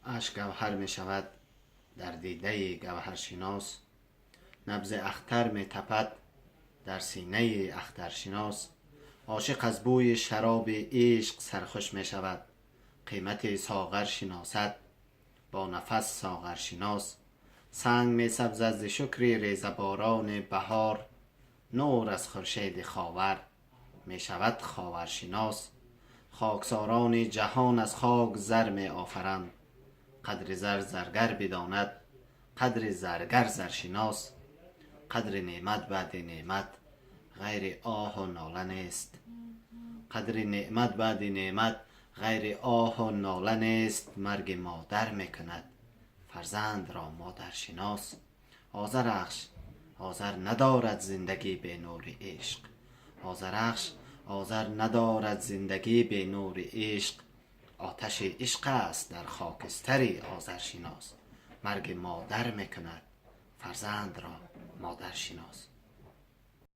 اشک گوهر می شود در دیده گوهرشناس، نبض اختر می تپد در سینه اخترشناس. عاشق از بوی شراب عشق سرخوش می شود، قیمت ساغر شناسد با نفس ساغرشناس. سنگ می سبزد ز شکر ریزه باران بهار، نور از خورشید خاور می شود خاورشناس. خاکساران جهان از خاک زر می آفرند، قدر زر زرگر بداند قدر زرگر زرشناس. قدر نعمت بعد نعمت غیر آه و ناله نیست، قدر نعمت بعد نعمت غیر آه و ناله نیست. مرگ مادر میکند فرزند را مادرشناس. آذرخش آذر ندارد زندگی به نور عشق، آذرخش آذر ندارد زندگی به نور عشق. آتش عشق است در خاکستر آذرشناس، مرگ مادر میکند فرزند را مادرشناس.